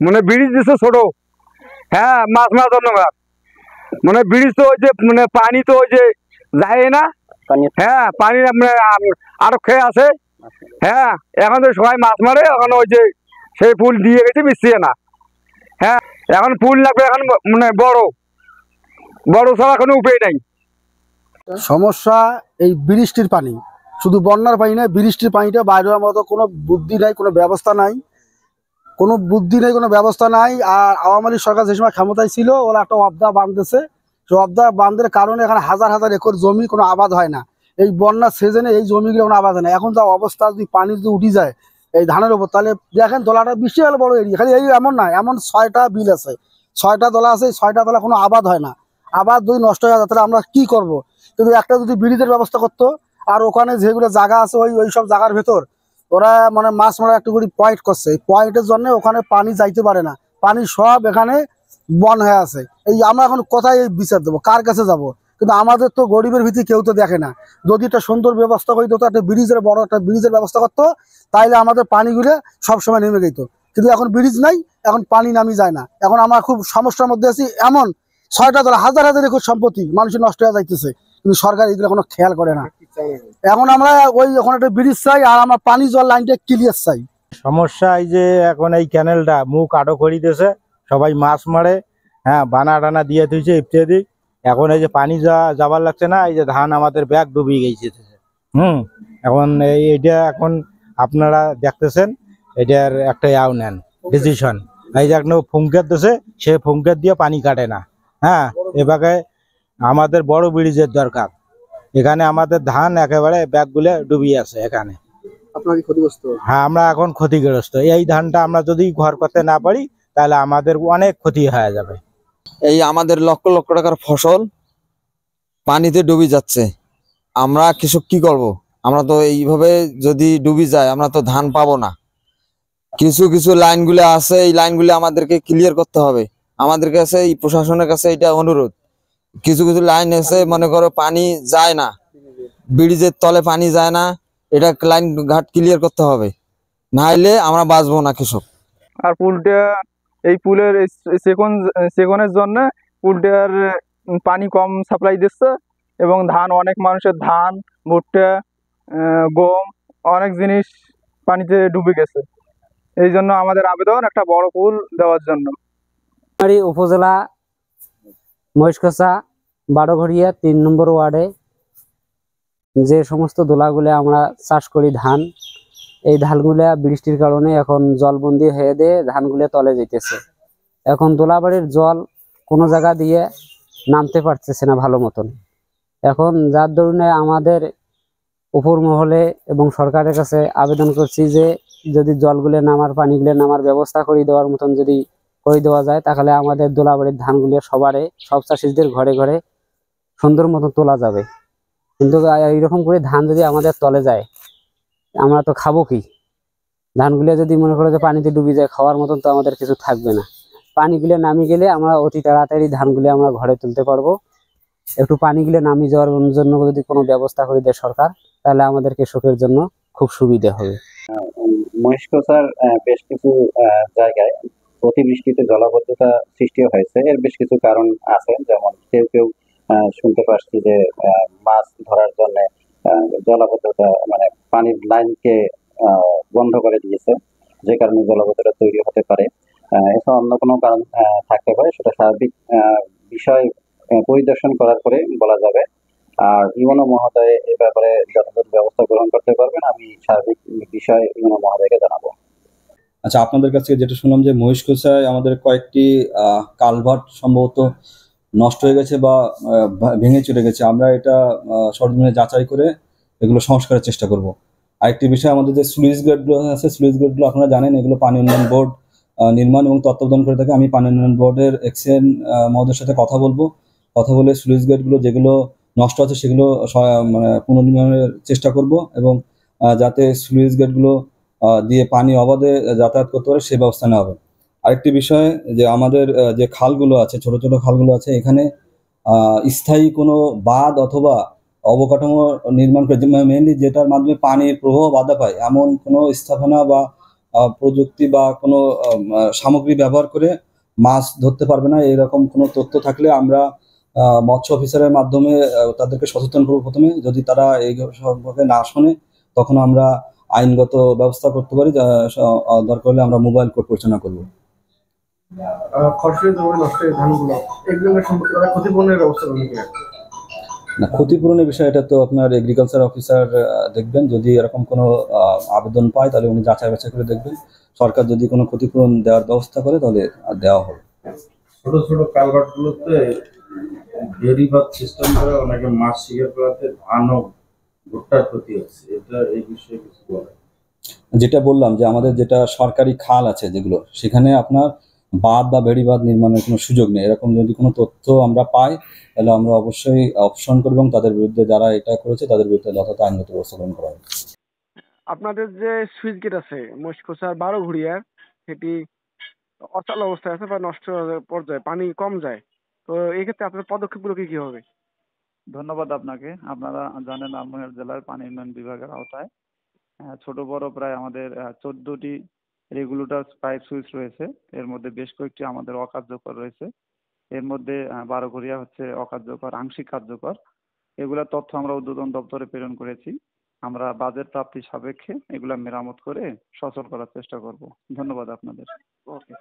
মানে ব্রিজ দিচ্ছে ছোট, হ্যাঁ মাছ মারার জন্য। মানে ব্রিজ তো ওই যে মানে পানি তো ওই যে যায় না, হ্যাঁ পানি আরো খেয়ে আছে, হ্যাঁ এখন তো সবাই মাছ মারে, এখন ওই যে সেই পুল দিয়ে গেছে মিশিয়ে না, হ্যাঁ এখন পুল লাগবে, এখন মানে বড় বড় ছাড়া কোনো উপায় নাই। সমস্যা এই বৃষ্টির পানি, শুধু বন্যার পানি নয়, বৃষ্টির পানিটা বাইরে হওয়ার মতো কোনো বুদ্ধি নাই, কোনো ব্যবস্থা নাই, কোনো বুদ্ধি নেই, কোনো ব্যবস্থা নাই। আর আওয়ামী লীগ সরকার যে সময় ক্ষমতায় ছিল, ওরা একটা অবদা বাঁধতেছে, সেই অবদা বাঁধের কারণে এখানে হাজার হাজার একর জমি কোনো আবাদ হয় না। এই বন্যার সিজনে এই জমিগুলো কোনো আবাদ হয় না। এখন যা অবস্থা, যদি পানি যদি উঠে যায় এই ধানের উপর, তাহলে দেখেন দলাটা বৃষ্টি হলে বড় এরিয়া, খালি এই এমন না, এমন 6টা বিল আছে, 6টা দলা আছে, 6টা দলা কোনো আবাদ হয় না। আবাদ যদি নষ্ট হয়ে যায় তাহলে আমরা কি করব? কিন্তু একটা যদি ব্রিজের ব্যবস্থা করতো, আর ওখানে যেগুলো জায়গা আছে ওই সব জায়গার ভেতর ওরা মানে মাছ মারা একটু করে পয়েন্ট করছে, এই পয়েন্টের জন্য ওখানে পানি যাইতে পারে না, পানি সব এখানে বন হয়ে আছে। এই আমরা এখন কোথায় এই বিচার দেবো, কার কাছে যাব? কিন্তু আমাদের তো গরিবের ভিত্তি কেউ তো দেখে না। যদি একটা সুন্দর ব্যবস্থা করতো, একটা ব্রিজের বড় একটা ব্রিজের ব্যবস্থা করতো, তাইলে আমাদের পানিগুলো সবসময় নেমে যেত। কিন্তু এখন ব্রিজ নাই, এখন পানি নামি যায় না। এখন আমরা খুব সমস্যার মধ্যে আছি। এমন 6টা দল, হাজার হাজার একর সম্পত্তি মানুষের নষ্ট হয়ে যাইতেছে, কিন্তু সরকার এগুলো কোনো খেয়াল করে না। এখন আমরা ওই ওখানে একটা ব্রিজ চাই, আর আমরা পানি জল লাইনটা ক্লিয়ার চাই। সমস্যা এই যে এখন এই ক্যানেলটা মুখ আটক করে দিয়েছে, সবাই মাছ মারে, হ্যাঁ বানা টানা দিয়ে থুইছে ইত্যাদি। এখন এই যে পানি যাবার লাগছে না, এই যে ধান আমাদের ব্যাগ ডুবিয়ে গেছে। এখন এইটা এখন আপনারা দেখতেছেন, এটার একটা নেন ডিসিশন। এই যে একটা ফুঙ্কের দেশে, সে ফুঙ্কের দিয়ে পানি কাটে না, হ্যাঁ এভাবে আমাদের বড় ব্রিজের দরকার। এখানে আমাদের ধান একেবারে ব্যাগগুলো ডুবিয়ে আছে এখানে। হ্যাঁ আমরা এখন ক্ষতিগ্রস্ত। এই ধানটা আমরা যদি ঘর করতে না পারি তাহলে আমাদের অনেক ক্ষতি হয়ে যাবে। এই আমাদের লক্ষ লক্ষ টাকার ফসল পানিতে ডুবে যাচ্ছে, আমরা কৃষক কি করব? আমরা তো এইভাবে যদি ডুবে যায় আমরা তো ধান পাবো না। কিছু কিছু লাইনগুলো আছে, এই লাইনগুলো আমাদেরকে ক্লিয়ার করতে হবে। আমাদের কাছে এই প্রশাসনের কাছে এটা অনুরোধ। কিছু কিছু লাইন আছে, মনে করো পানি যায় না, ব্রিজের তলে পানি যায় না, এটা লাইন ঘাট ক্লিয়ার করতে হবে, নাইলে আমরা বাঁচবো না কৃষক। আর পুলটা, এই পুলের সেকনের জন্য পুলটার পানি কম সাপ্লাই দিচ্ছে, এবং ধান, অনেক মানুষের ধান, ভুট্টা, গম, অনেক জিনিস পানিতে ডুবে গেছে। এই জন্য আমাদের আবেদন একটা বড় পুল দেওয়ার জন্য। উপজেলা মহেশখাছা বারোঘরিয়া 3 নম্বর ওয়ার্ডে যে সমস্ত দোলাগুলো আমরা চাষ করি ধান, এই ধানগুলা বৃষ্টির কারণে এখন জলবন্দি হয়ে দিয়ে ধানগুলো তলে যেতেছে। এখন দোলাবাড়ির জল কোনো জায়গা দিয়ে নামতে পারতেছে না ভালো মতন। এখন যার দরুনে আমাদের উপর মহলে এবং সরকারের কাছে আবেদন করছি যে যদি জলগুলো নামার, পানিগুলো নামার ব্যবস্থা করে দেওয়ার মতন যদি করে দেওয়া যায়, তাহলে আমাদের দোলাবাড়ির ধানগুলো সব চাষিদের ঘরে ঘরে সুন্দর মতো তোলা যাবে। কিন্তু এইরকম করে ধান যদি আমাদের তলে যায়, আমরা তো খাবো কি? ধানগুলো যদি মনে করো যে পানিতে ডুবে যায়, খাওয়ার মতন তো আমাদের কিছু থাকবে না। পানিগুলো নামিয়ে গেলে আমরা অতি তাড়াতাড়ি ধানগুলো আমরা ঘরে তুলতে পারবো। একটু পানিগুলো নামিয়ে যাওয়ার জন্য যদি কোনো ব্যবস্থা করে দেয় সরকার, তাহলে আমাদের কৃষকের জন্য খুব সুবিধা হবে। মহেশখাছার বেশ কিছু জায়গায় অতিবৃষ্টিতে জলাবদ্ধতা সৃষ্টি হয়েছে। এর বেশ কিছু কারণ আছে, যেমন কেউ কেউ শুনতে পাচ্ছি যে মাছ ধরার জন্য জলাবদ্ধতা, মানে পানির লাইনকে বন্ধ করে দিয়েছে, যে কারণে জলাবদ্ধতা তৈরি হতে পারে। এছাড়া অন্য কোনো কারণ থাকতে পারে, সেটা স্বাভাবিক বিষয় পরিদর্শন করার পরে বলা যাবে। আর ইউনো মহোদয় এ ব্যাপারে যথাযথ ব্যবস্থা গ্রহণ করতে পারবেন, আমি সার্বিক বিষয় ইউনো মহোদয়কে জানাবো। আচ্ছা, আপনাদের কাছে যেটা শুনলাম যে মহেশখাছায় আমাদের কয়েকটি কালভার্ট সম্ভবত নষ্ট হয়ে গেছে বা ভেঙে চলে গেছে। আমরা এটা সরজমিনে যাচাই করে এগুলো সংস্কারের চেষ্টা করব। আরেকটি বিষয়, আমাদের যে স্লুইস গেটগুলো আছে, স্লুইস গেটগুলো আপনারা জানেন এগুলো পানি উন্নয়ন বোর্ড নির্মাণ এবং তত্ত্বাবধান করে থাকে। আমি পানি উন্নয়ন বোর্ডের এক্সএন মহোদয়ের সাথে কথা বলে স্লুইস গেটগুলো যেগুলো নষ্ট আছে সেগুলো মানে পুনর্নির্মাণের চেষ্টা করব, এবং যাতে স্লুইস গেটগুলো দিয়ে পানি অবাধে যাতায়াত করতে পারে সে ব্যবস্থা নেওয়া হবে। আরেকটি বিষয়, যে আমাদের যে খালগুলো আছে, ছোট ছোট খালগুলো আছে, এখানে স্থায়ী কোনো বাঁধ অথবা অবকাঠামো নির্মাণ করে, মেনলি যেটার মাধ্যমে পানির প্রবাহ বাধা পায় এমন কোনো স্থাপনা বা প্রযুক্তি বা কোনো সামগ্রী ব্যবহার করে মাছ ধরতে পারবে না, এরকম কোনো তথ্য থাকলে আমরা মৎস্য অফিসারের মাধ্যমে তাদেরকে সচেতন করবো প্রথমে। যদি তারা এই সম্পর্কে না শোনে তখন আমরা আইনগত ব্যবস্থা করতে পারি, দরকার হলে আমরা মোবাইল কোর্ট পরিচালনা করবো। ফসলের জমি নষ্ট হয়ে ধানগুলো এগুলো সম্পর্কে তারা ক্ষতিপূরণের ব্যবস্থা করবে কিনা? না, ক্ষতিপূরণের বিষয় এটা তো আপনার এগ্রিকালচার অফিসার দেখবেন। যদি এরকম কোনো আবেদন পায় তাহলে উনি যাচাই বাছাই করে দেখবেন। সরকার যদি কোনো ক্ষতিপূরণ দেওয়ার ব্যবস্থা করে তাহলে দেওয়া হবে। ছোট ছোট কালভার্ট গুলোতে বেড়িবাঁধ সিস্টেম করে অনেকে মাছ শিকার করাতে ধান ও ভুট্টার ক্ষতি হচ্ছে, এটা এই বিষয়ে কিছু বলে? যেটা বললাম যে আমাদের যেটা সরকারি খাল আছে যেগুলো, সেখানে আপনার বাঁধ বা বেড়িবাঁধ নির্মাণের কোনো সুযোগ নেই। এরকম যদি কোনো তথ্য আমরা পাই তাহলে আমরা অবশ্যই অপসারণ করব এবং তাদের বিরুদ্ধে, যারা এটা করেছে তাদের বিরুদ্ধে যথাযথ আইনগত ব্যবস্থা গ্রহণ করা হবে। আপনাদের যে সুইচ গেট আছে মহেশখোসার 12 ঘুরিয়ার, সেটি অচল অবস্থায় আছে বা নষ্ট পর্যায়ে, পানি কম যায়। তো এই ক্ষেত্রে আপনার পদক্ষেপগুলো কি কি হবে? ধন্যবাদ আপনাকে। আপনারা জানেন লালমনিরহাট জেলার পানি উন্নয়ন বিভাগের আওতায় ছোট বড় প্রায় আমাদের 14টি রেগুলেটর পাইপ সুইচ রয়েছে। এর মধ্যে বেশ কয়েকটি আমাদের অকার্যকর রয়েছে। এর মধ্যে 12 ঘরিয়া হচ্ছে অকার্যকর, আংশিক কার্যকর। এগুলা তথ্য আমরা ঊর্ধ্বতন দপ্তরে প্রেরণ করেছি। আমরা বাজেট প্রাপ্তি সাপেক্ষে এগুলা মেরামত করে সচল করার চেষ্টা করব। ধন্যবাদ আপনাদের। ওকে।